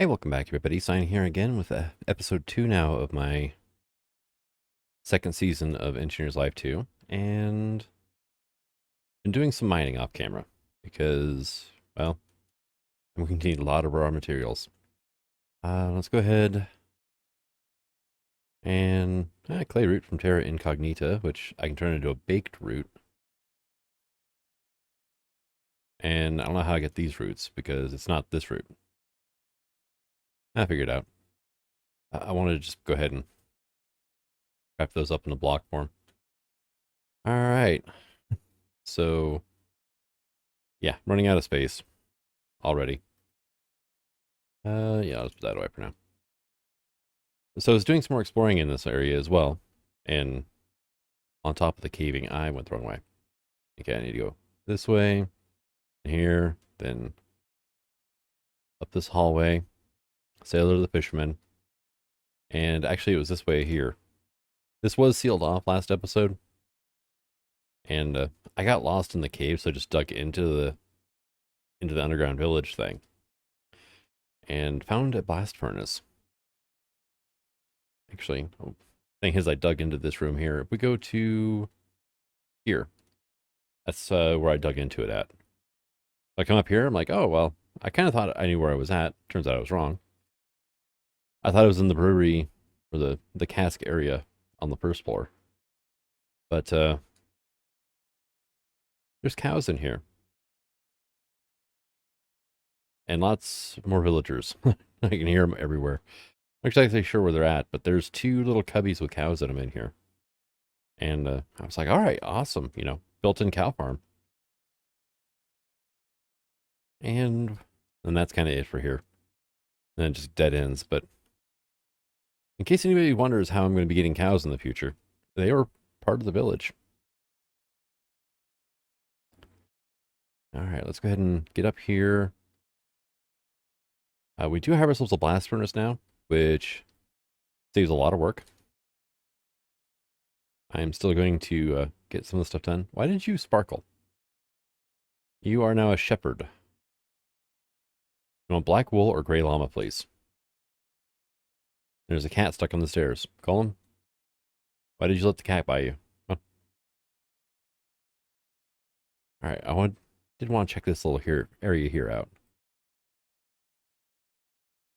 Hey, welcome back, everybody. Sign here again with episode 2 now of my second season of Engineer's Life 2. And been doing some mining off camera because, well, I'm going to need a lot of raw materials. Let's go ahead and clay root from Terra Incognita, which I can turn into a baked root. And I don't know how I get these roots because it's not this root. I figured it out. I wanted to just go ahead and wrap those up in a block form. All right. So, yeah, running out of space already. Yeah, I'll just put that away for now. So I was doing some more exploring in this area as well. And on top of the caving, I went the wrong way. Okay, I need to go this way, here, then up this hallway, sailor to the fisherman. And actually, it was this way here. This was sealed off last episode. And I got lost in the cave, so I just dug into the underground village thing. And found a blast furnace. Actually, thing is, I dug into this room here. If we go to here, that's where I dug into it at. I come up here, I'm like, oh, well, I kind of thought I knew where I was at. Turns out I was wrong. I thought it was in the brewery or the cask area on the first floor. But there's cows in here. And lots more villagers. I can hear them everywhere. I'm not exactly sure where they're at, but there's two little cubbies with cows that I'm in here. And I was like, all right, awesome. Built-in cow farm. And that's kind of it for here. And then just dead ends. But in case anybody wonders how I'm going to be getting cows in the future, they are part of the village. All right, let's go ahead and get up here. We do have ourselves a blast furnace now, which saves a lot of work. I'm still going to get some of the stuff done. Why did you sparkle? You are now a shepherd. You want black wool or gray llama, please? There's a cat stuck on the stairs. Call him. Why did you let the cat by you? Huh? All right, did want to check this little area here out.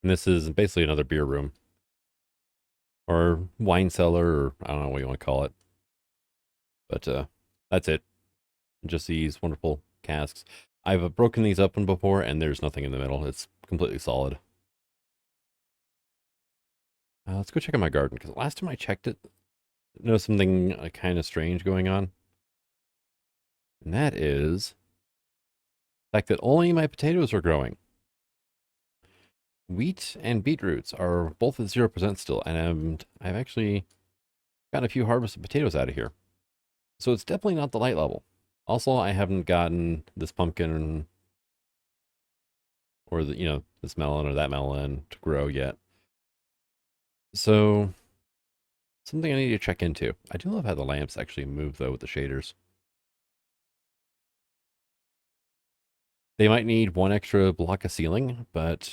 And this is basically another beer room. Or wine cellar, or I don't know what you want to call it. But that's it. Just these wonderful casks. I've broken these open before, and there's nothing in the middle. It's completely solid. Let's go check out my garden, because last time I checked it, I noticed something kind of strange going on. And that is the fact that only my potatoes are growing. Wheat and beetroots are both at 0% still, and I've actually gotten a few harvested potatoes out of here. So it's definitely not the light level. Also, I haven't gotten this pumpkin or this melon or that melon to grow yet. So something I need to check into. I do love how the lamps actually move though with the shaders. They might need one extra block of ceiling, but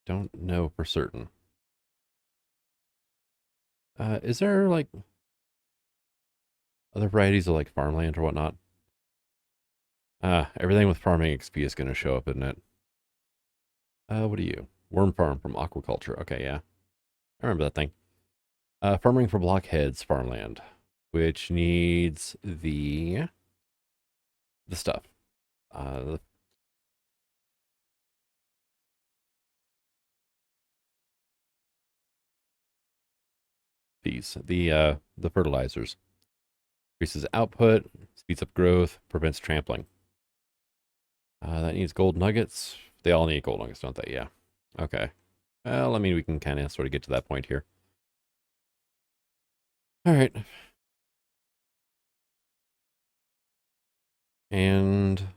don't know for certain. Is there like other varieties of like farmland or whatnot? Everything with farming XP is going to show up, isn't it? What are you? Worm farm from aquaculture. Okay, yeah. I remember that thing. Farming for blockheads farmland, which needs the stuff. The fertilizers. Increases output, speeds up growth, prevents trampling. That needs gold nuggets. They all need gold nuggets, don't they? Yeah. Okay. Well, I mean, we can kind of sort of get to that point here. All right. And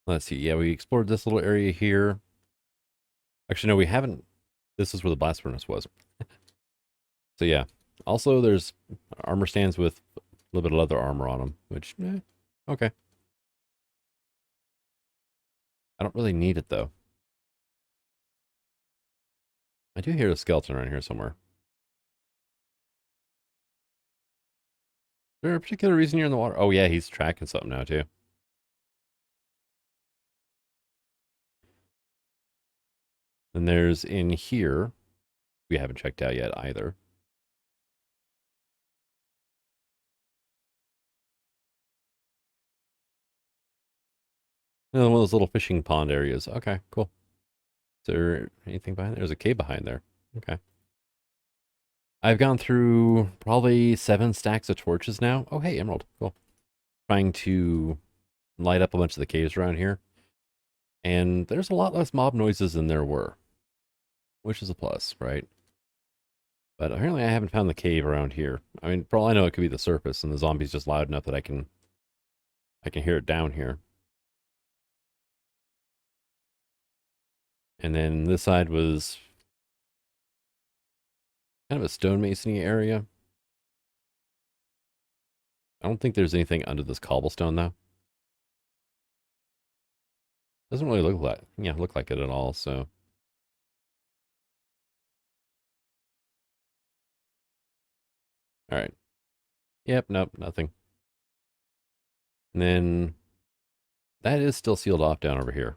let's see. Yeah, we explored this little area here. Actually, no, we haven't. This is where the blast furnace was. So yeah. Also, there's armor stands with a little bit of leather armor on them, which, okay. I don't really need it, though. I do hear a skeleton around here somewhere. Is there a particular reason you're in the water? Oh yeah, he's tracking something now too. And there's in here, we haven't checked out yet either. One of those little fishing pond areas. Okay, cool. Is there anything behind there? There's a cave behind there. Okay. I've gone through probably 7 stacks of torches now. Oh, hey, emerald. Cool. Trying to light up a bunch of the caves around here. And there's a lot less mob noises than there were, which is a plus, right? But apparently I haven't found the cave around here. I mean, for all I know, it could be the surface, and the zombie's just loud enough that I can hear it down here. And then this side was kind of a stonemasony area. I don't think there's anything under this cobblestone, though. Doesn't really look like it at all, so. All right. Yep, nope, nothing. And then that is still sealed off down over here.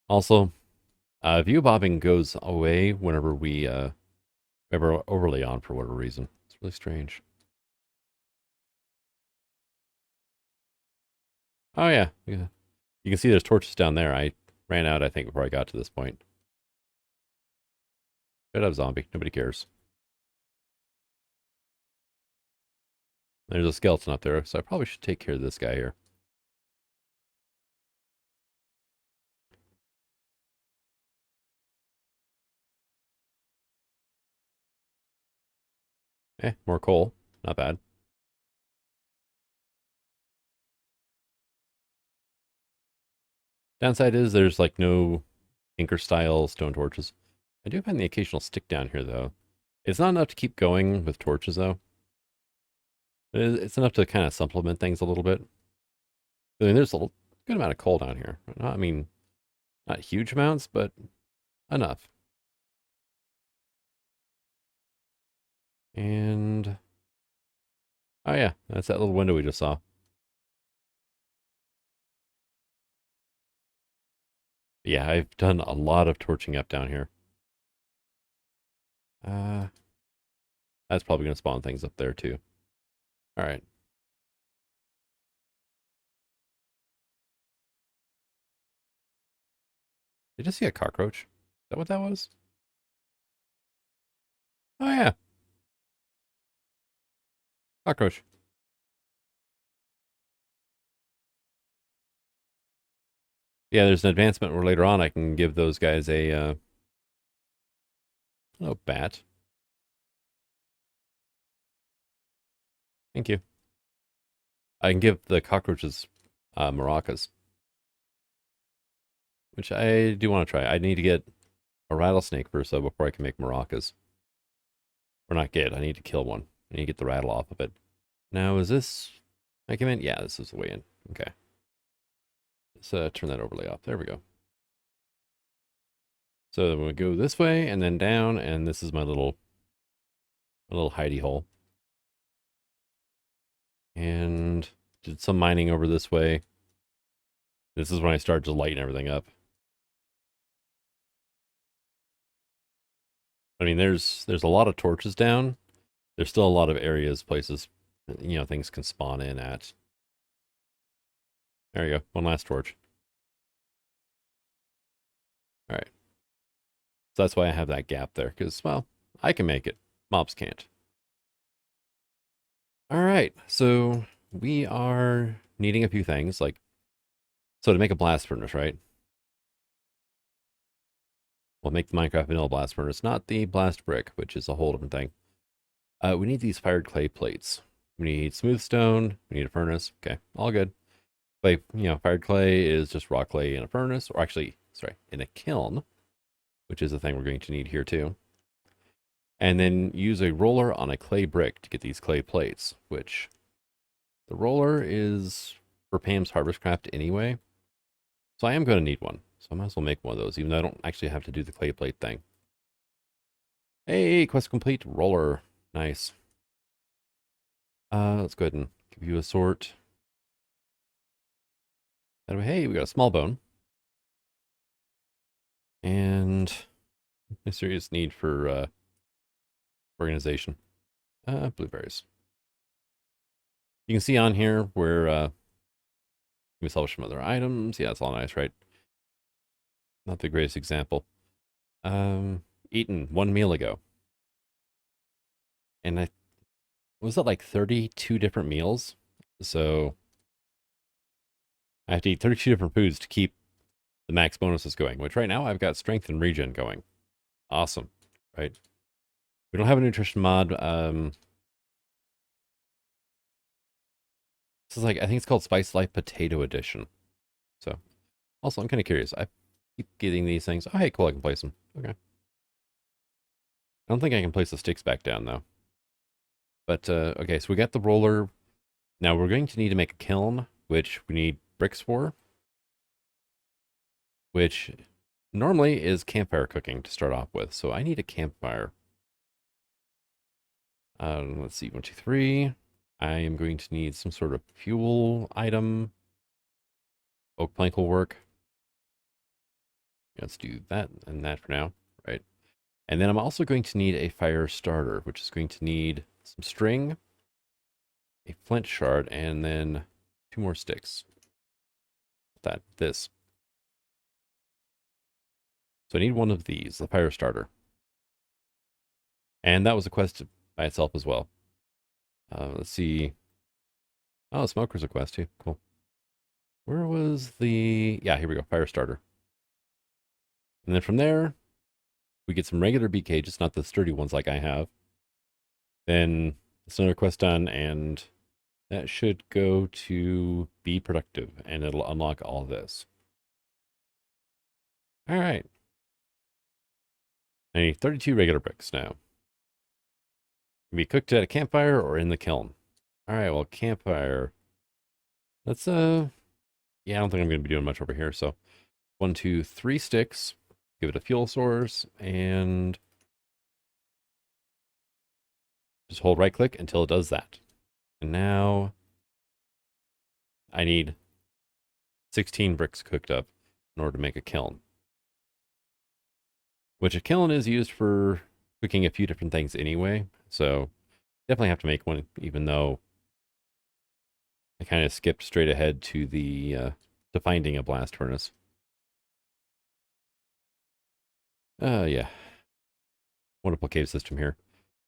Also, view bobbing goes away whenever we ever overlay on for whatever reason. It's really strange. Oh yeah, yeah. You can see there's torches down there. I ran out, I think, before I got to this point. Shut up, zombie. Nobody cares. There's a skeleton up there, so I probably should take care of this guy here. More coal. Not bad. Downside is there's like no Tinker style stone torches. I do find the occasional stick down here though. It's not enough to keep going with torches though. It's enough to kind of supplement things a little bit. I mean, there's a good amount of coal down here. I mean, not huge amounts, but enough. And oh yeah, that's that little window we just saw. Yeah, I've done a lot of torching up down here. That's probably going to spawn things up there too. All right. Did you see a cockroach? Is that what that was? Oh yeah, cockroach. Yeah, there's an advancement where later on I can give those guys a oh, bat. Thank you. I can give the cockroaches maracas, which I do want to try. I need to get a rattlesnake first, though, before I can make maracas. Or not get, I need to kill one. I need to get the rattle off of it. Now, is this... I come in? Yeah, this is the way in. Okay. Let's turn that overlay off. There we go. So we go this way and then down, and this is my little hidey hole. And did some mining over this way. This is when I start to lighten everything up. I mean, there's a lot of torches down. There's still a lot of areas, places, things can spawn in at. There you go. One last torch. All right. So that's why I have that gap there, because, well, I can make it. Mobs can't. All right. So we are needing a few things, so to make a blast furnace, right? We'll make the Minecraft vanilla blast furnace, not the blast brick, which is a whole different thing. We need these fired clay plates. We need smooth stone. We need a furnace. Okay, all good. Clay, fired clay is just raw clay in a furnace, or actually, sorry, in a kiln, which is the thing we're going to need here too. And then use a roller on a clay brick to get these clay plates, which the roller is for Pam's Harvest Craft anyway. So I am going to need one. So I might as well make one of those, even though I don't actually have to do the clay plate thing. Hey, quest complete. Roller. Nice. Let's go ahead and give you a sort. That way, hey, we got a small bone. And a serious need for organization. Blueberries. You can see on here where we sell some other items. Yeah, it's all nice, right? Not the greatest example. Eaten one meal ago. And I was it like 32 different meals. So I have to eat 32 different foods to keep the max bonuses going, which right now I've got strength and regen going. Awesome, right? We don't have a nutrition mod. This is like, I think it's called Spice Life Potato Edition. So also, I'm kind of curious. I keep getting these things. Oh, hey, cool, I can place them. Okay. I don't think I can place the sticks back down though. But okay, so we got the roller. Now we're going to need to make a kiln, which we need bricks for, which normally is campfire cooking to start off with. So I need a campfire. Let's see, 1, 2, 3. I am going to need some sort of fuel item. Oak plank will work. Let's do that and that for now, right? And then I'm also going to need a fire starter, which is going to need some string, a flint shard, and then 2 more sticks. This. So I need one of these, the fire starter. And that was a quest by itself as well. Let's see. Oh, smoker's a quest too. Cool. Where was the... Yeah, here we go. Fire starter. And then from there, we get some regular bee cages, not the sturdy ones like I have. Then it's another quest done, and that should go to be productive, and it'll unlock all this. All right. I need 32 regular bricks now. Can be cooked at a campfire or in the kiln. All right, well, campfire. Let's, yeah, I don't think I'm going to be doing much over here. So 1, 2, 3 sticks. Give it a fuel source, and just hold right click until it does that. And now I need 16 bricks cooked up in order to make a kiln. Which a kiln is used for cooking a few different things anyway. So definitely have to make one, even though I kind of skipped straight ahead to the to finding a blast furnace. Yeah. Wonderful cave system here.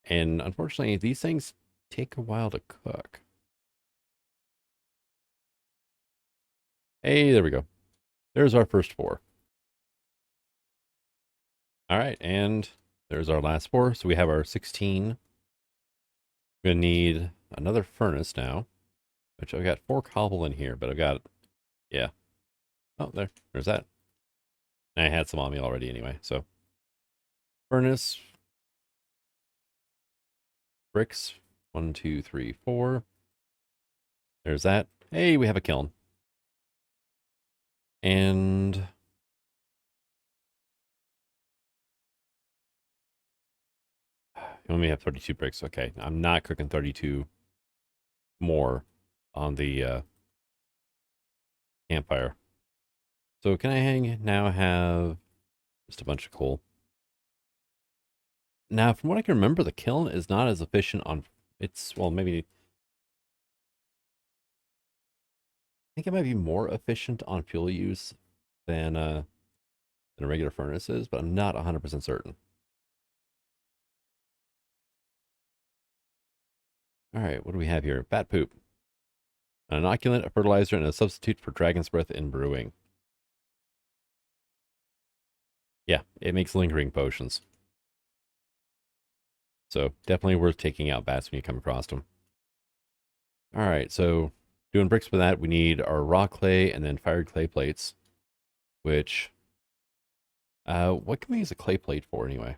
And unfortunately, these things take a while to cook. Hey, there we go. There's our first 4. All right, and there's our last 4. So we have our 16. We're going to need another furnace now, which I've got 4 cobble in here, but I've got, yeah. Oh, there's that. I had some on me already anyway, so. Furnace. Bricks. 1, 2, 3, 4. There's that. Hey, we have a kiln. And you only have 32 bricks. Okay, I'm not cooking 32 more on the campfire. So can I now have just a bunch of coal? Now, from what I can remember, the kiln is not as efficient on... It's, well, maybe... I think it might be more efficient on fuel use than a regular furnace is, but I'm not 100% certain. All right, what do we have here? Bat poop. An inoculant, a fertilizer, and a substitute for dragon's breath in brewing. Yeah, it makes lingering potions. So definitely worth taking out bats when you come across them. All right, so doing bricks for that, we need our raw clay and then fired clay plates, which, what can we use a clay plate for anyway?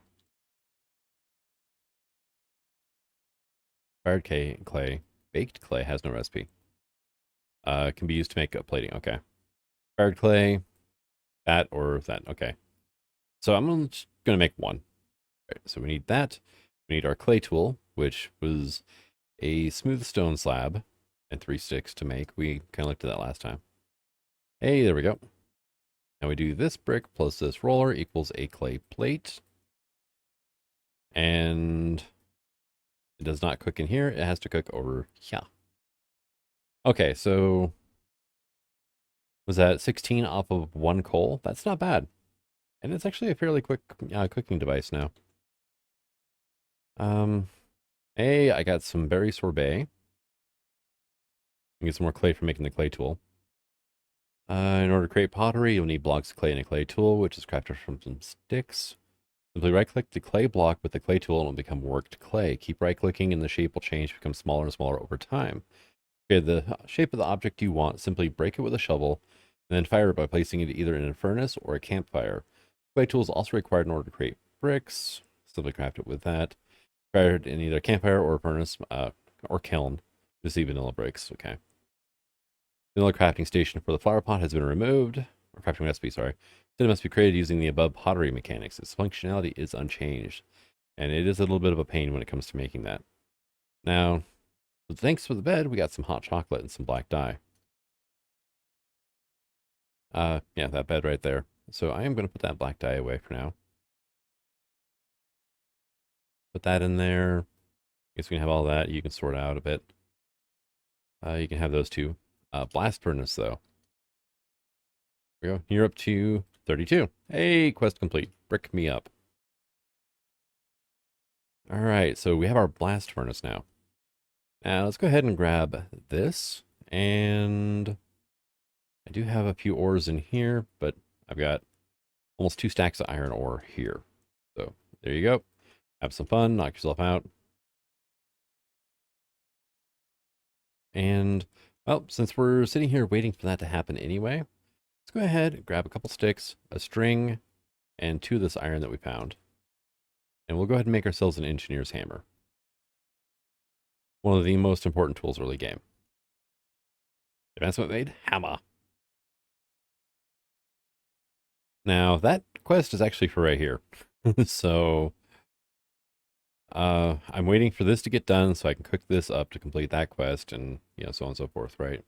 Fired clay, baked clay has no recipe. Can be used to make a plating. Okay. Fired clay, that or that. Okay. So I'm just gonna make one. Right, so we need that. We need our clay tool, which was a smooth stone slab and 3 sticks to make. We kind of looked at that last time. Hey, there we go. Now we do this brick plus this roller equals a clay plate. And it does not cook in here. It has to cook over here. Okay, so was that 16 off of 1 coal? That's not bad. And it's actually a fairly quick cooking device now. Hey, I got some berry sorbet. Get some more clay for making the clay tool. In order to create pottery, you'll need blocks of clay and a clay tool, which is crafted from some sticks. Simply right-click the clay block with the clay tool and it will become worked clay. Keep right-clicking and the shape will change to become smaller and smaller over time. Okay, the shape of the object you want, simply break it with a shovel and then fire it by placing it either in a furnace or a campfire. Clay tool is also required in order to create bricks. Simply craft it with that. Fired in either a campfire or a furnace or kiln to see vanilla bricks. Okay. Vanilla crafting station for the flower pot has been removed. Or crafting recipe, sorry. Then it must be created using the above pottery mechanics. Its functionality is unchanged. And it is a little bit of a pain when it comes to making that. Now, thanks for the bed, we got some hot chocolate and some black dye. Yeah, that bed right there. So I am going to put that black dye away for now. Put that in there. I guess we can have all that. You can sort out a bit. You can have those two. Blast furnace, though. There we go. You're up to 32. Hey, quest complete. Brick me up. All right, so we have our blast furnace now. Now, let's go ahead and grab this. And I do have a few ores in here, but I've got almost 2 stacks of iron ore here. So there you go. Have some fun. Knock yourself out. And, well, since we're sitting here waiting for that to happen anyway, let's go ahead and grab a couple sticks, a string, and 2 of this iron that we found. And we'll go ahead and make ourselves an engineer's hammer. One of the most important tools early game. Advancement made, hammer. Now, that quest is actually for right here. So, I'm waiting for this to get done so I can cook this up to complete that quest and, you know, so on and so forth, right?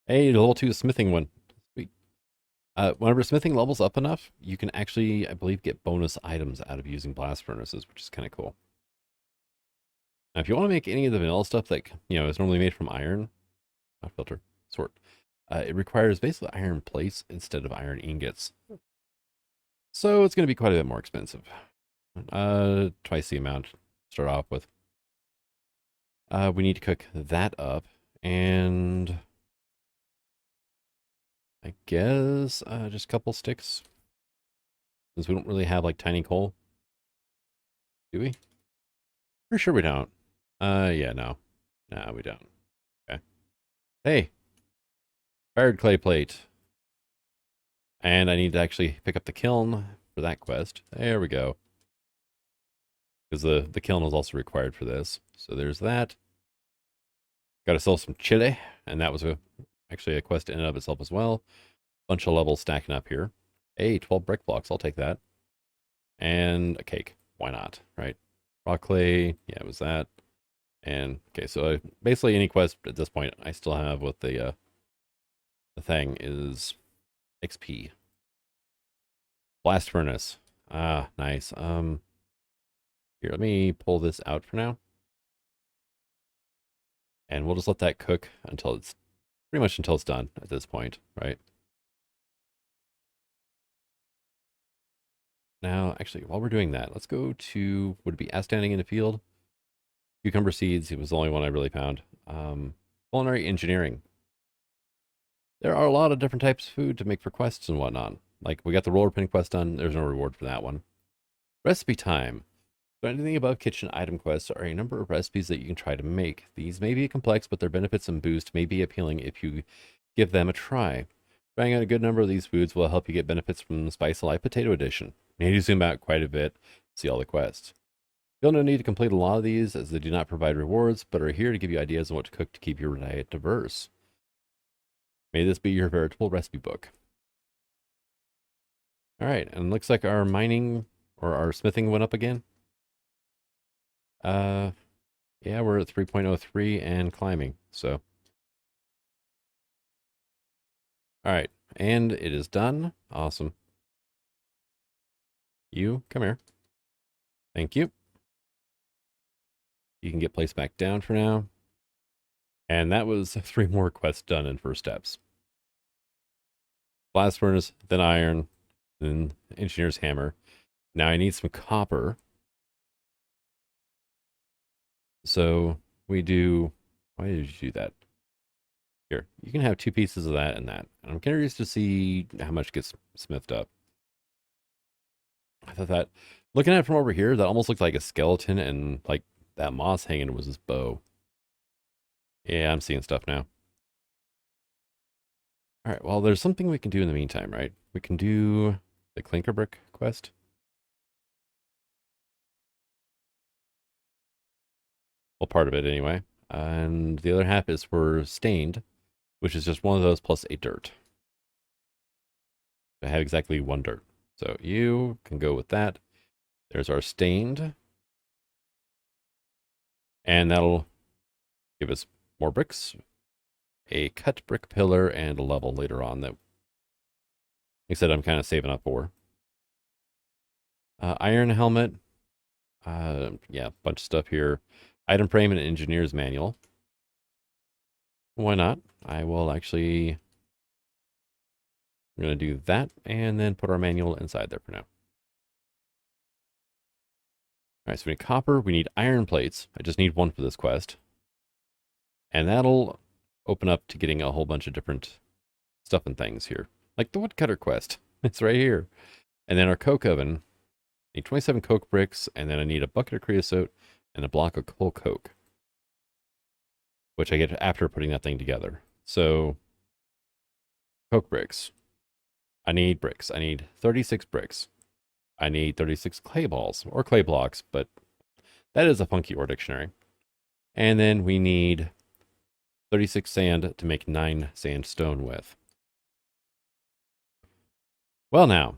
Hey, the level 2 smithing one. Sweet. Whenever smithing levels up enough, you can actually, I believe, get bonus items out of using blast furnaces, which is kind of cool. Now, if you want to make any of the vanilla stuff that, you know, is normally made from iron, not filter, sort, it requires basically iron plates instead of iron ingots. So it's going to be quite a bit more expensive. Twice the amount to start off with. We need to cook that up, and I guess just a couple sticks, since we don't really have like tiny coal. Do we? For sure we don't. Yeah, no. No, we don't. Okay. Hey, fired clay plate. And I need to actually pick up the kiln for that quest. There we go. Because the kiln is also required for this. So there's that. Got to sell some chili. And that was actually a quest in and of itself as well. Bunch of levels stacking up here. Hey, 12 brick blocks. I'll take that. And a cake. Why not, right? Raw clay. Yeah, it was that. And, okay, so basically any quest at this point I still have with the thing is XP. Blast furnace. Ah, nice. Here, let me pull this out for now. And we'll just let that cook until it's pretty much until it's done at this point, right? Now, actually, while we're doing that, let's go to, would it be as standing in the field? Cucumber seeds, it was the only one I really found. Culinary engineering. There are a lot of different types of food to make for quests and whatnot. Like, we got the roller pin quest done. There's no reward for that one. Recipe time. So anything above kitchen item quests are a number of recipes that you can try to make. These may be complex, but their benefits and boost may be appealing if you give them a try. Trying out a good number of these foods will help you get benefits from the Spice Alive Potato Edition. You need to zoom out quite a bit to see all the quests. You'll no need to complete a lot of these as they do not provide rewards, but are here to give you ideas on what to cook to keep your diet diverse. May this be your veritable recipe book. All right, and it looks like our mining or our smithing went up again. Yeah, we're at 3.03 and climbing, so. All right, and it is done. Awesome. You, come here. Thank you. You can get placed back down for now. And that was 3 more quests done in first steps. Blast furnace, then iron, then engineer's hammer. Now I need some copper. So we do, why did you do that? Here, you can have 2 pieces of that and that. And I'm curious to see how much gets smithed up. I thought that, looking at it from over here, that almost looked like a skeleton, and like that moss hanging was his bow. Yeah, I'm seeing stuff now. All right, well, there's something we can do in the meantime, right? We can do the clinker brick quest. Well, part of it anyway. And the other half is for stained, which is just one of those plus a dirt. I have exactly 1 dirt. So you can go with that. There's our stained. And that'll give us more bricks, a cut brick pillar, and a level later on that, like I said, I'm kind of saving up for. Iron helmet. Yeah, bunch of stuff here. Item frame and engineer's manual. Why not? I will actually, I'm going to do that and then put our manual inside there for now. All right, so we need copper. We need iron plates. I just need 1 for this quest. And that'll open up to getting a whole bunch of different stuff and things here. Like the woodcutter quest. It's right here. And then our coke oven. I need 27 coke bricks, and then I need a bucket of creosote and a block of coal coke, which I get after putting that thing together. So, coke bricks. I need bricks. I need 36 bricks. I need 36 clay balls, or clay blocks, but that is a funky ore dictionary. And then we need 36 sand to make 9 sandstone with. Well now,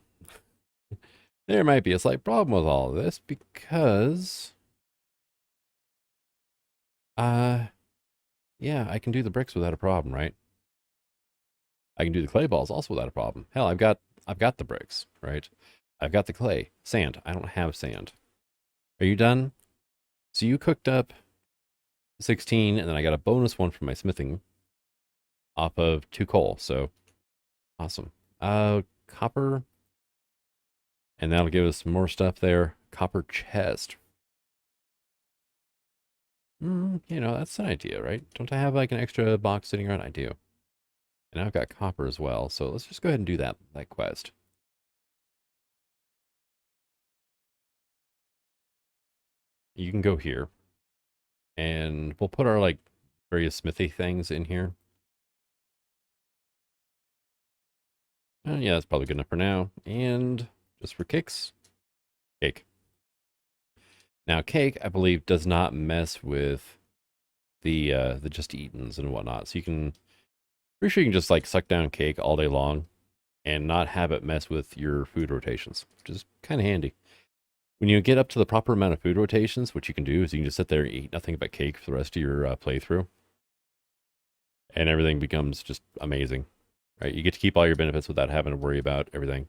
there might be a slight problem with all of this because, yeah, I can do the bricks without a problem, right? I can do the clay balls also without a problem. Hell, I've got the bricks, right? I've got the clay. Sand. I don't have sand. Are you done? So you cooked up 16, and then I got a bonus 1 from my smithing off of 2 coal. So awesome. Copper. And that'll give us some more stuff there. Copper chest. You know, that's an idea, right? Don't I have like an extra box sitting around? I do. And I've got copper as well. So let's just go ahead and do that quest. You can go here. And we'll put our like various smithy things in here. Yeah, that's probably good enough for now. And just for kicks, cake. Now, cake, I believe, does not mess with the just eatens and whatnot. So you can, pretty sure you can just like suck down cake all day long and not have it mess with your food rotations, which is kind of handy. When you get up to the proper amount of food rotations, what you can do is you can just sit there and eat nothing but cake for the rest of your playthrough. And everything becomes just amazing, right? You get to keep all your benefits without having to worry about everything.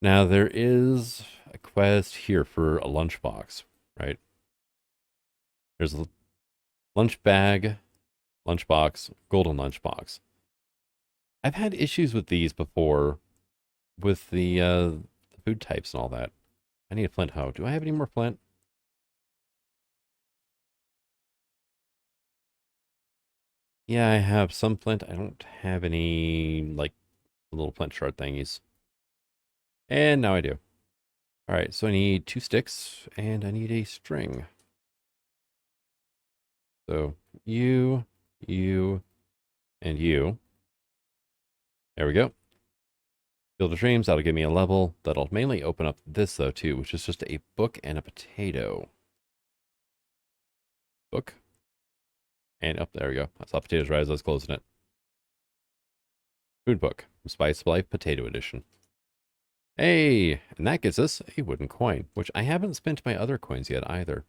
Now, there is a quest here for a lunchbox, right? There's a lunch bag, lunchbox, golden lunchbox. I've had issues with these before with the food types and all that. I need a flint hoe. Do I have any more flint? Yeah, I have some flint. I don't have any, like, little flint shard thingies. And now I do. All right, so I need 2 sticks, and I need a string. So you, and you. There we go. Field of Dreams, that'll give me a level. That'll mainly open up this, though, too, which is just a book and a potato. Book. And up there we go. I saw potatoes right as I was closing it. Food book. Spice of Life Potato Edition. Hey, and that gets us a wooden coin, which I haven't spent my other coins yet either.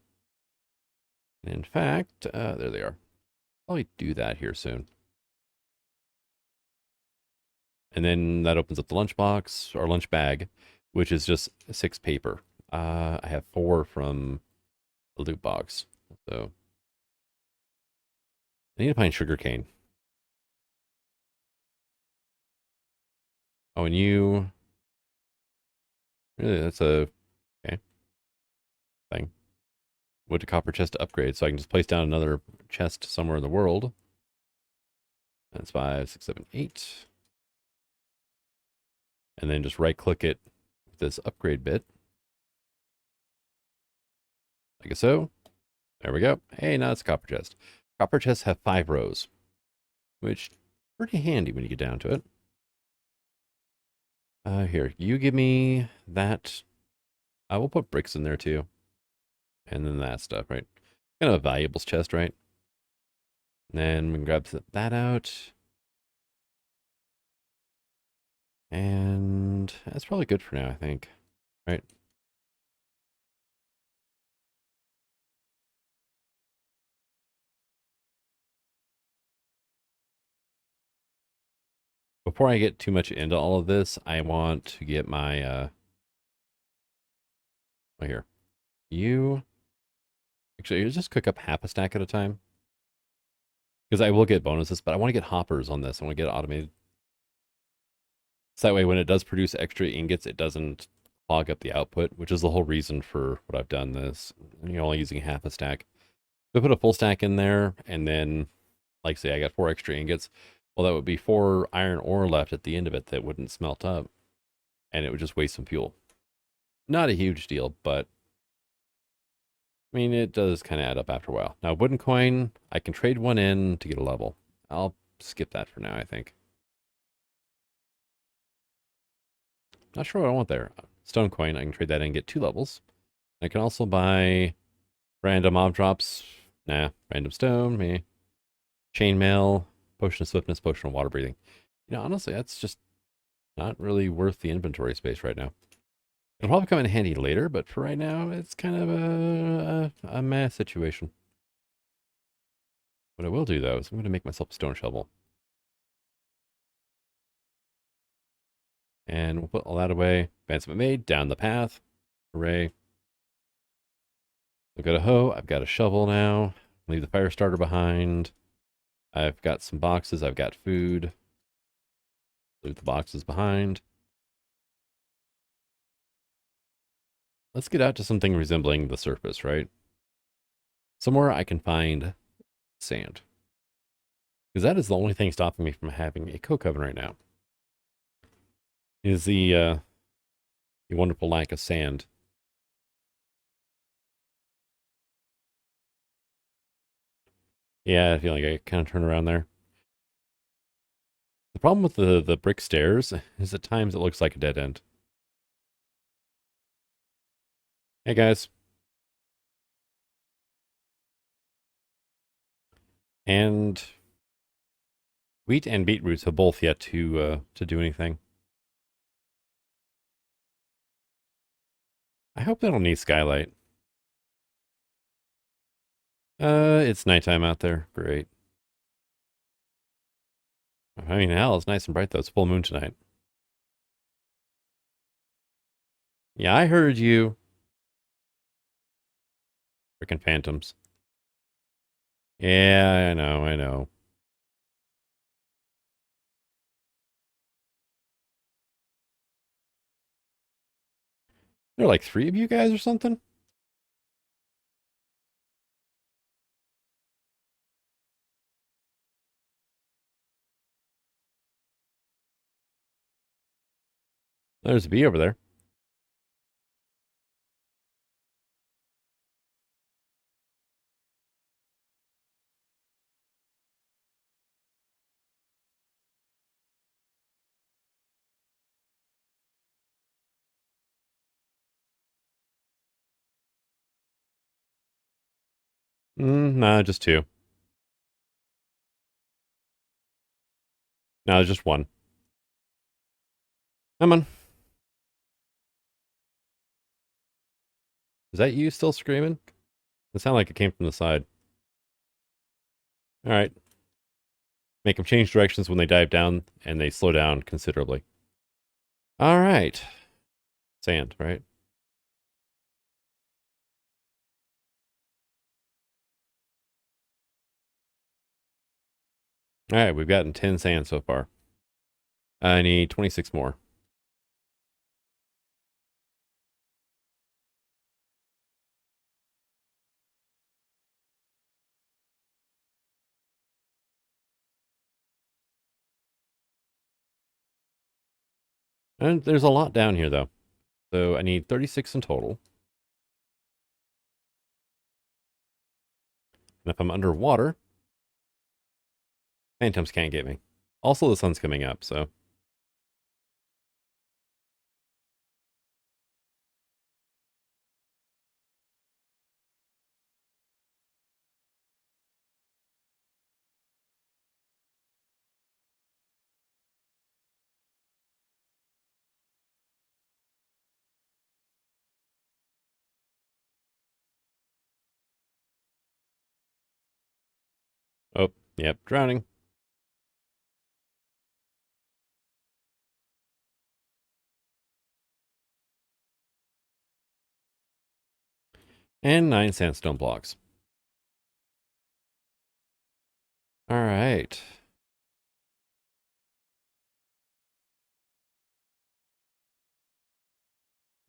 In fact, there they are. I'll do that here soon. And then that opens up the lunchbox or lunch bag, which is just 6 paper. I have 4 from the loot box. So I need to find sugarcane. Oh, and you really that's a okay thing. Wood to copper chest to upgrade, so I can just place down another chest somewhere in the world. That's 5, 6, 7, 8. And then just right click it with this upgrade bit. Like so. There we go. Hey, now it's a copper chest. Copper chests have 5 rows, which is pretty handy when you get down to it. Here, you give me that. I will put bricks in there too. And then that stuff, right? Kind of a valuables chest, right? And then we can grab that out. And that's probably good for now, I think. Right? Before I get too much into all of this, I want to get my right here. You actually just cook up half a stack at a time. Because I will get bonuses, but I want to get hoppers on this. I want to get it automated. So that way when it does produce extra ingots, it doesn't clog up the output, which is the whole reason for what I've done this. You're only using half a stack. So I put a full stack in there, and then, like say, I got 4 extra ingots. Well, that would be 4 iron ore left at the end of it that wouldn't smelt up, and it would just waste some fuel. Not a huge deal, but I mean, it does kind of add up after a while. Now, wooden coin, I can trade one in to get a level. I'll skip that for now, I think. Not sure what I want there. Stone coin, I can trade that in and get 2 levels. I can also buy random mob drops. Nah, random stone, me. Chainmail, potion of swiftness, potion of water breathing. You know, honestly, that's just not really worth the inventory space right now. It'll probably come in handy later, but for right now, it's kind of a meh situation. What I will do, though, is I'm going to make myself a stone shovel. And we'll put all that away. Advancement made, down the path. Hooray. I've got a hoe, I've got a shovel now. Leave the fire starter behind. I've got some boxes, I've got food. Leave the boxes behind. Let's get out to something resembling the surface, right? Somewhere I can find sand. Because that is the only thing stopping me from having a coke oven right now. Is the wonderful lack of sand. Yeah, I feel like I kind of turn around there. The problem with the brick stairs is at times it looks like a dead end. Hey guys. And wheat and beetroots have both yet to do anything. I hope they don't need skylight. It's nighttime out there. Great. I mean, hell, it's nice and bright though. It's full moon tonight. Yeah, I heard you. Freaking phantoms. Yeah, I know, I know. There are like 3 of you guys or something? There's a bee over there. Nah, just 2. No, just 1. Come on. Is that you still screaming? It sounded like it came from the side. All right. Make them change directions when they dive down, and they slow down considerably. All right. Sand, right? All right, we've gotten 10 sand so far. I need 26 more. And there's a lot down here, though. So I need 36 in total. And if I'm underwater, phantoms can't get me. Also, the sun's coming up, so. Oh, yep, drowning. And 9 sandstone blocks. All right.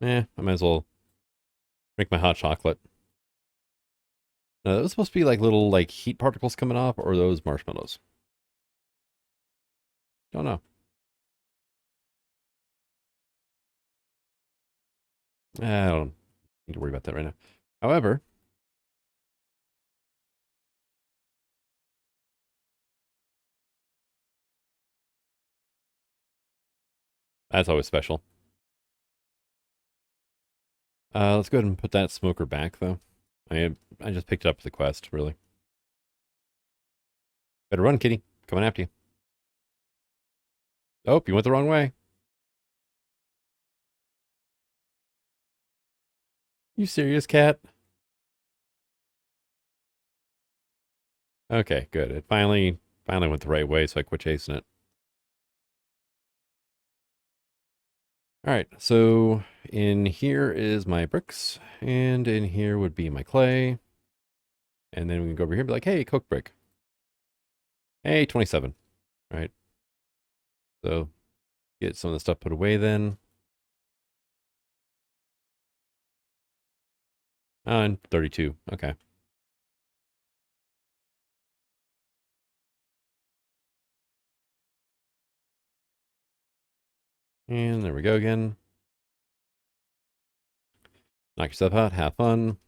I might as well make my hot chocolate. Now, those supposed to be like little like heat particles coming off, or those marshmallows? Don't know. I don't need to worry about that right now. However, that's always special. Let's go ahead and put that smoker back, though. I just picked it up for the quest, really. Better run, kitty. Coming after you. Oh, you went the wrong way. You serious, cat? Okay, good. It finally went the right way, so I quit chasing it. All right, so in here is my bricks, and in here would be my clay. And then we can go over here and be like, hey, coke brick. Hey, 27. All right. So get some of the stuff put away then. And 32. Okay. And there we go again. Knock yourself out. Have fun.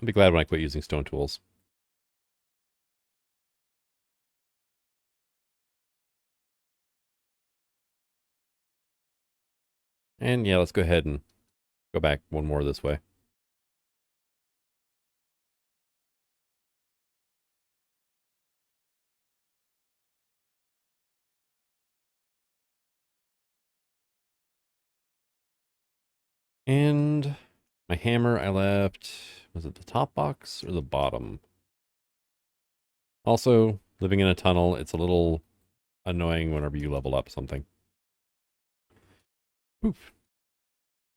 I'll be glad when I quit using stone tools. And yeah, let's go ahead and go back one more this way. And my hammer I left, was it the top box or the bottom? Also, living in a tunnel, it's a little annoying whenever you level up something. Poof.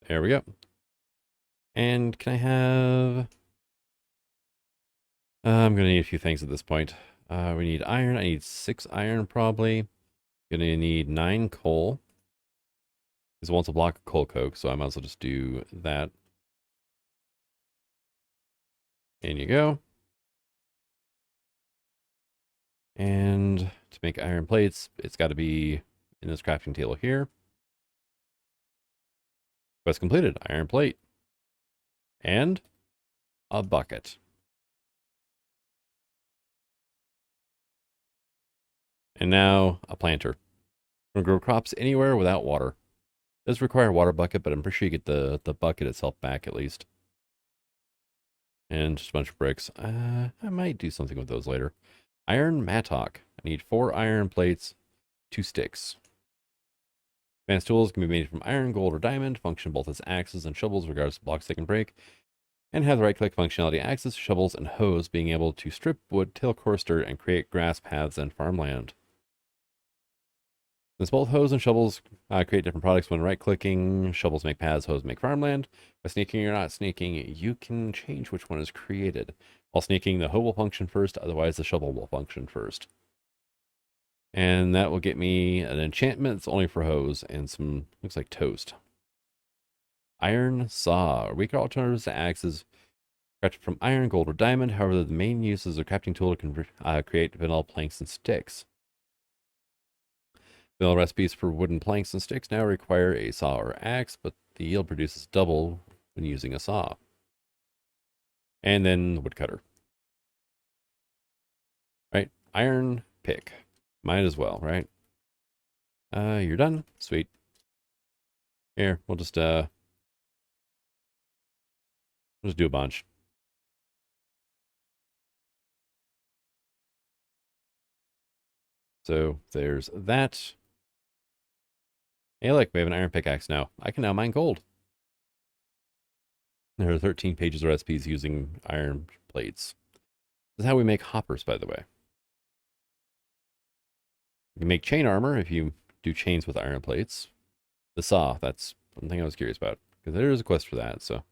There we go. And can I have... I'm going to need a few things at this point. We need iron. I need 6 iron probably. Going to need 9 coal. This wants a block of coal coke, so I might as well just do that. In you go. And to make iron plates, it's got to be in this crafting table here. Quest completed. Iron plate. And a bucket. And now a planter. We're going to grow crops anywhere without water. It does require a water bucket, but I'm pretty sure you get the bucket itself back at least. And just a bunch of bricks. I might do something with those later. Iron mattock. I need 4 iron plates, 2 sticks. Advanced tools can be made from iron, gold, or diamond, function both as axes and shovels regardless of blocks they can break, and have the right-click functionality: axes, shovels, and hoes, being able to strip wood, till coarse dirt, and create grass paths and farmland. Since both hoes and shovels create different products when right-clicking, shovels make paths, hoes make farmland. By sneaking or not sneaking, you can change which one is created. While sneaking, the hoe will function first, otherwise the shovel will function first. And that will get me an enchantment that's only for hoes and some, looks like toast. Iron saw. Weaker alternatives to axes, crafted from iron, gold, or diamond. However, the main use is a crafting tool to create vanilla planks and sticks. Vanilla recipes for wooden planks and sticks now require a saw or axe, but the yield produces double when using a saw. And then the woodcutter. Right? Iron pick. Might as well, right? You're done. Sweet. Here, we'll just do a bunch. So there's that. Hey, look, we have an iron pickaxe now. I can now mine gold. There are 13 pages of recipes using iron plates. This is how we make hoppers, by the way. You can make chain armor if you do chains with iron plates. The saw, that's one thing I was curious about, because there is a quest for that, so.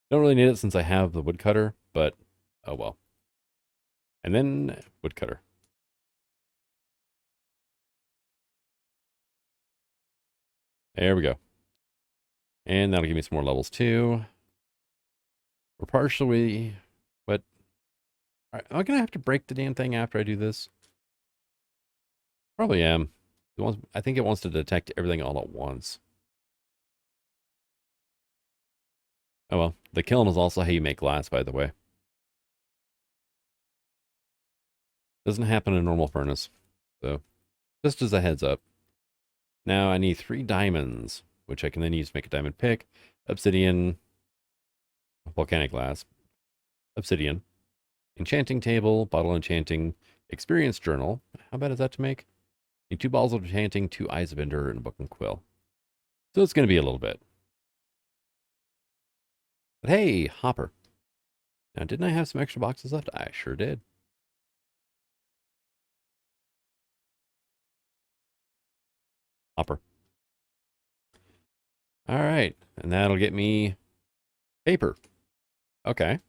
Don't really need it since I have the woodcutter, but oh well. And then woodcutter. There we go. And that'll give me some more levels too. We're partially, but am I gonna have to break the damn thing after I do this? Probably am. I think it wants to detect everything all at once. Oh well, the kiln is also how you make glass, by the way. Doesn't happen in a normal furnace. So, just as a heads up. Now I need 3 diamonds, which I can then use to make a diamond pick, obsidian, volcanic glass, obsidian, enchanting table, bottle enchanting, experience journal. How bad is that to make? Need 2 balls of enchanting, 2 eyes of ender, and a book and quill. So it's going to be a little bit. But hey, hopper. Now, didn't I have some extra boxes left? I sure did. Hopper. All right, and that'll get me paper. Okay.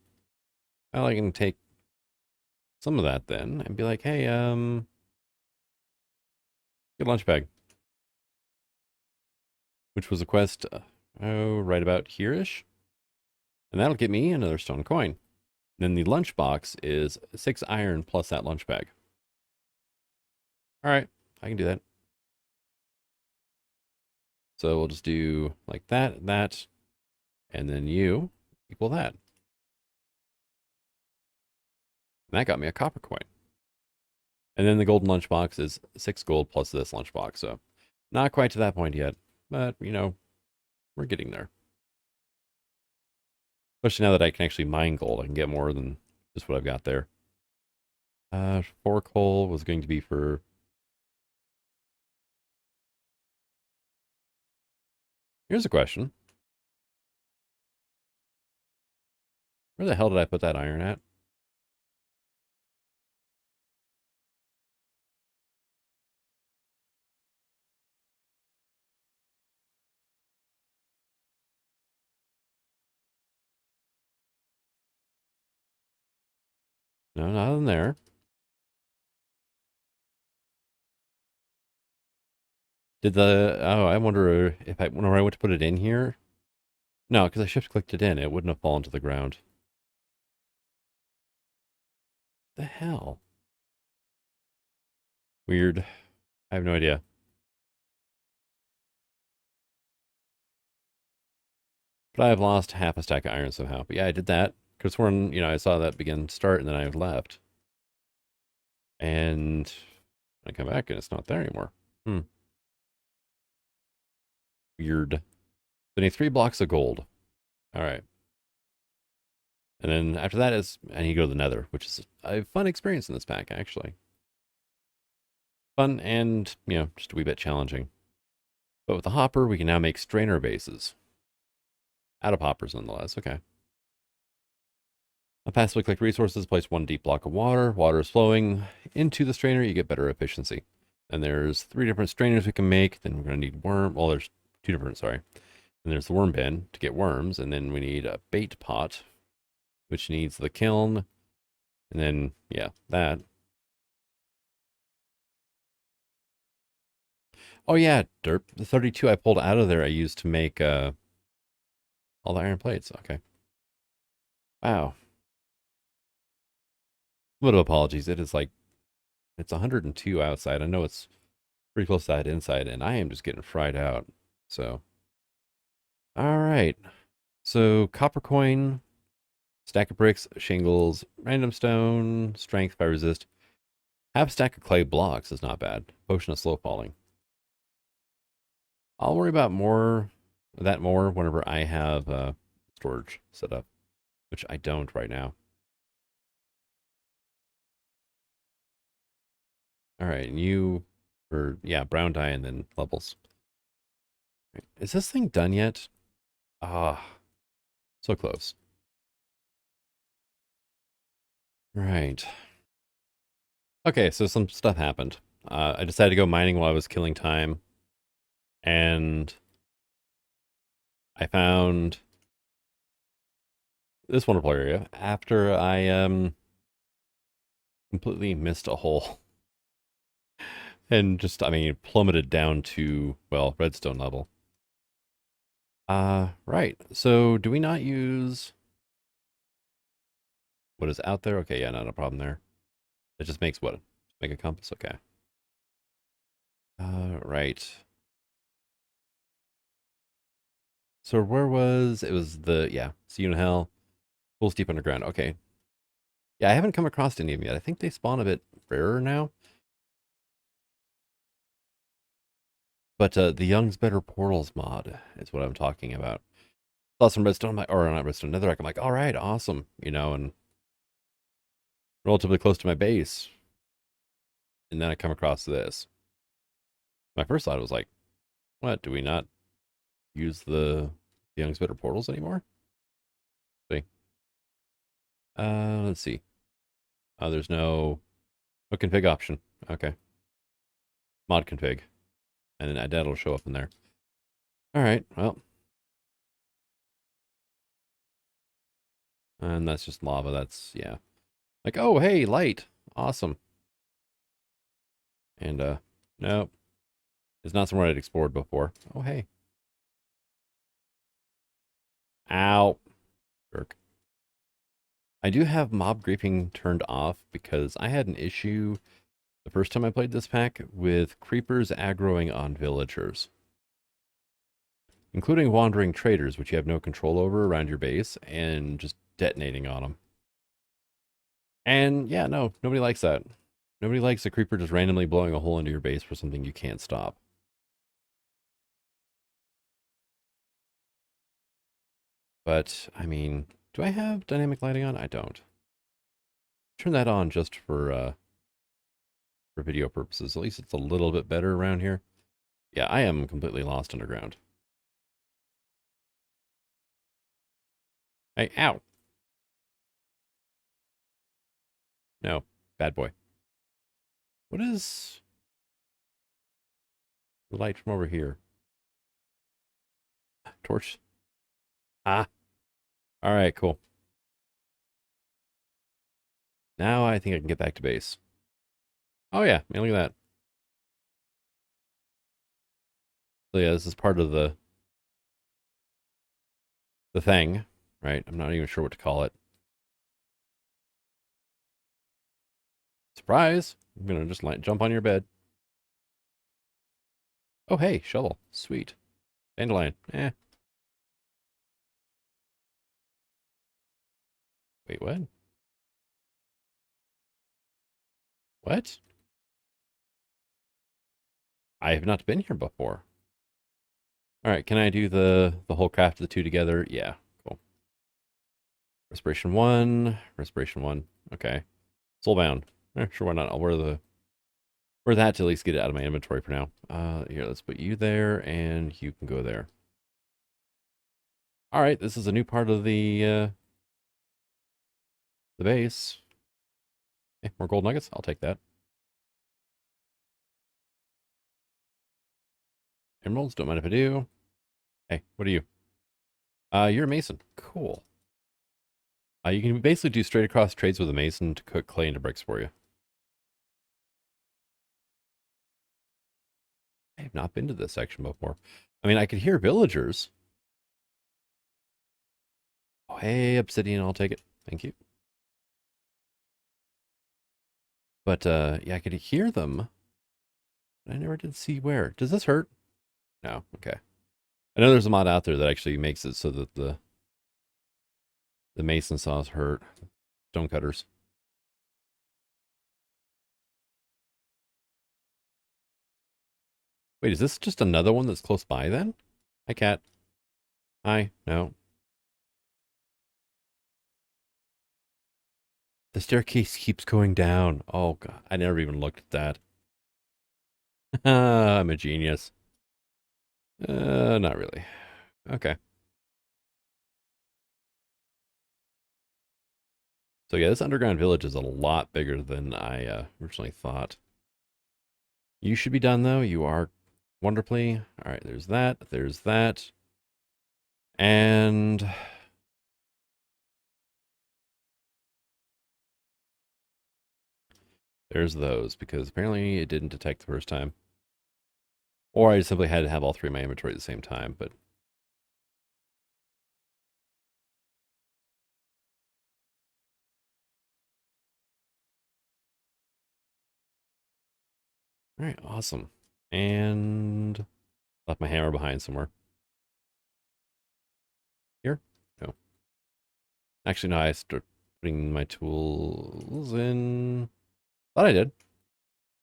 Well, I can take some of that then and be like, hey, get a lunch bag. Which was a quest, right about here-ish. And that'll get me another stone coin. Then the lunch box is 6 iron plus that lunch bag. All right, I can do that. So we'll just do like that, and then you equal that. And that got me a copper coin. And then the golden lunchbox is 6 gold plus this lunchbox. So not quite to that point yet, but you know, we're getting there. Especially now that I can actually mine gold, I can get more than just what I've got there. 4 coal was going to be for... Here's a question. Where the hell did I put that iron at? No, not in there. Did the... Oh, I wonder if whenever I went to put it in here... No, because I shift-clicked it in. It wouldn't have fallen to the ground. The hell? Weird. I have no idea. But I've lost half a stack of iron somehow. But yeah, I did that. Because when, you know, I saw that begin to start and then I left. And I come back and it's not there anymore. Weird. So I need 3 blocks of gold. All right. And then after that is, I need to go to the nether, which is a fun experience in this pack, actually. Fun and, just a wee bit challenging. But with the hopper, we can now make strainer bases. Out of hoppers, nonetheless. Okay. Passively collect resources, place one deep block of water. Water is flowing into the strainer, you get better efficiency. And there's 3 different strainers we can make. Then we're going to need well, there's 2 different, sorry. And there's the worm bin to get worms. And then we need a bait pot, which needs the kiln. And then, yeah, that. Oh, yeah, derp. The 32 I pulled out of there I used to make all the iron plates. Okay. Wow. A little apologies. It is like, it's 102 outside. I know it's pretty close to that inside, and I am just getting fried out. So, all right. So, copper coin, stack of bricks, shingles, random stone, strength by resist. Half stack of clay blocks is not bad. Potion of slow falling. I'll worry about more whenever I have storage set up, which I don't right now. All right, and you for brown dye and then levels. Right. Is this thing done yet? Ah, so close. Right. Okay, so some stuff happened. I decided to go mining while I was killing time, and I found this wonderful area after I completely missed a hole and just, plummeted down to, well, redstone level. Right. So do we not use what is out there? Okay, yeah, not a problem there. It just makes what? Make a compass, okay. Right. So where was, it was see you in hell, pools deep underground, okay. Yeah, I haven't come across any of them yet. I think they spawn a bit rarer now. But the Young's Better Portals mod is what I'm talking about. Saw some redstone, or not redstone, netherrack. I'm like, all right, awesome, and relatively close to my base. And then I come across this. My first thought was like, what? Do we not use the Young's Better Portals anymore? See. Let's see. Oh, there's no config option. Okay. Mod config. And then that'll show up in there. All right, well. And that's just lava. That's, yeah. Like, oh, hey, light. Awesome. And, nope. It's not somewhere I'd explored before. Oh, hey. Ow. Jerk. I do have mob griefing turned off because I had an issue the first time I played this pack with creepers aggroing on villagers, including wandering traders, which you have no control over around your base, and just detonating on them. And yeah, no, nobody likes that. Nobody likes a creeper just randomly blowing a hole into your base for something you can't stop. But, do I have dynamic lighting on? I don't. Turn that on just for video purposes. At least it's a little bit better around here. Yeah, I am completely lost underground. Hey, ow. No, bad boy. What is the light from over here? Torch. Ah. All right, cool. Now I think I can get back to base. Oh yeah, look at that. So yeah, this is part of the thing, right? I'm not even sure what to call it. Surprise! I'm gonna just jump on your bed. Oh hey, shovel. Sweet. Dandelion. Eh. Wait, what? What? I have not been here before. All right, can I do the whole craft of the 2 together? Yeah, cool. Respiration 1, respiration 1. Okay. Soulbound. Sure, why not? I'll wear the For that to at least get it out of my inventory for now. Here, let's put you there, and you can go there. All right, this is a new part of the base. Okay, more gold nuggets. I'll take that. Emeralds, don't mind if I do. Hey, what are you? You're a mason. Cool. You can basically do straight across trades with a mason to cook clay into bricks for you. I have not been to this section before. I mean, I could hear villagers. Oh, hey, obsidian, I'll take it. Thank you. But, yeah, I could hear them. I never did see where. Does this hurt? No, okay. I know there's a mod out there that actually makes it so that the mason saws hurt. Stone cutters. Wait, is this just another one that's close by then? Hi, cat. Hi. No. The staircase keeps going down. Oh, God. I never even looked at that. I'm a genius. Not really. Okay. So yeah, this underground village is a lot bigger than I originally thought. You should be done, though. You are wonderfully. All right, there's that. There's that. And there's those, because apparently it didn't detect the first time. Or I simply had to have all three in my inventory at the same time, but... All right, awesome. And left my hammer behind somewhere. Here? No. Actually, no, I start putting my tools in. Thought I did.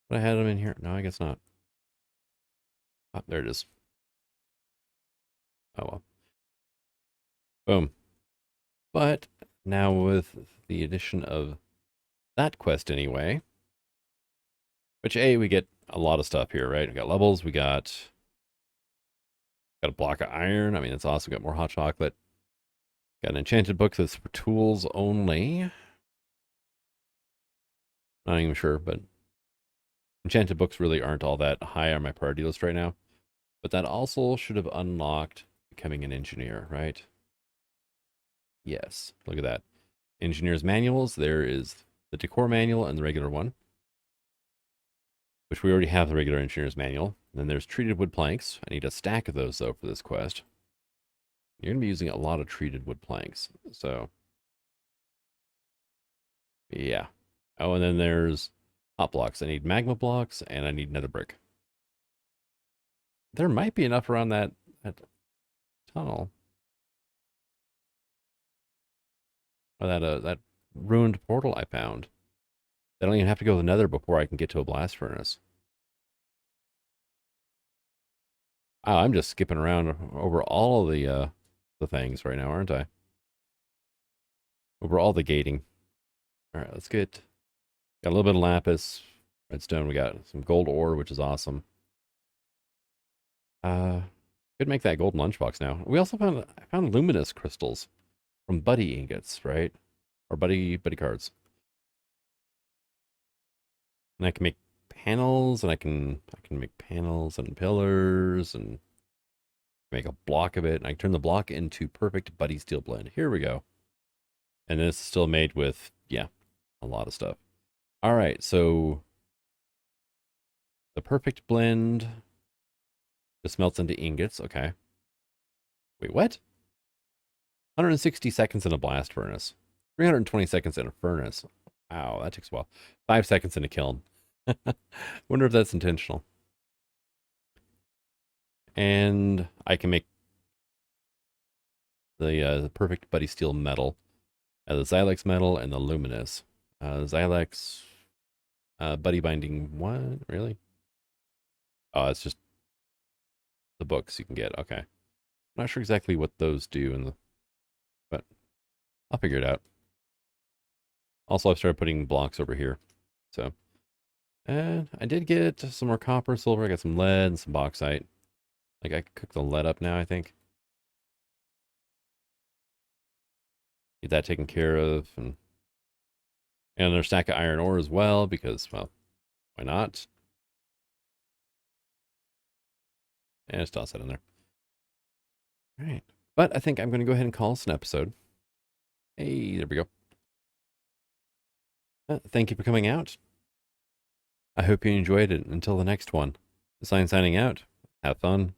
But I had them in here. No, I guess not. Oh, there it is. Oh, well. Boom. But now with the addition of that quest anyway, which we get a lot of stuff here, right? We got levels, we got a block of iron. I mean, it's awesome. We got more hot chocolate. Got an enchanted book that's for tools only. Not even sure, but enchanted books really aren't all that high on my priority list right now. But that also should have unlocked becoming an engineer, right? Yes, look at that. Engineer's manuals. There is the decor manual and the regular one, which we already have the regular engineer's manual. Then there's treated wood planks. I need a stack of those, though, for this quest. You're going to be using a lot of treated wood planks. So, yeah. Oh, and then there's hot blocks. I need magma blocks, and I need nether brick. There might be enough around that tunnel. Or that ruined portal I found. I don't even have to go to the nether before I can get to a blast furnace. Oh, I'm just skipping around over all of the things right now, aren't I? Over all the gating. All right, let's got a little bit of lapis, redstone. We got some gold ore, which is awesome. Could make that golden lunchbox now. We also found luminous crystals from buddy ingots, right? Or buddy cards. And I can make panels, and I can make panels and pillars, and make a block of it. And I can turn the block into perfect buddy steel blend. Here we go. And this is still made with, yeah, a lot of stuff. All right, so the perfect blend just melts into ingots. Okay. Wait, what? 160 seconds in a blast furnace. 320 seconds in a furnace. Wow, that takes a while. 5 seconds in a kiln. Wonder if that's intentional. And I can make the perfect buddy steel metal. The Xylex metal and the luminous. Xylex buddy binding. What? Really? Oh, it's just the books you can get. Okay. I'm not sure exactly what those do, but I'll figure it out. Also, I've started putting blocks over here. So And I did get some more copper, silver. I got some lead and some bauxite. Like I could cook the lead up now, I think. Get that taken care of. And another stack of iron ore as well, because, well, why not? And just toss that in there. All right. But I think I'm going to go ahead and call this an episode. Hey, there we go. Thank you for coming out. I hope you enjoyed it. Until the next one. Signing out. Have fun.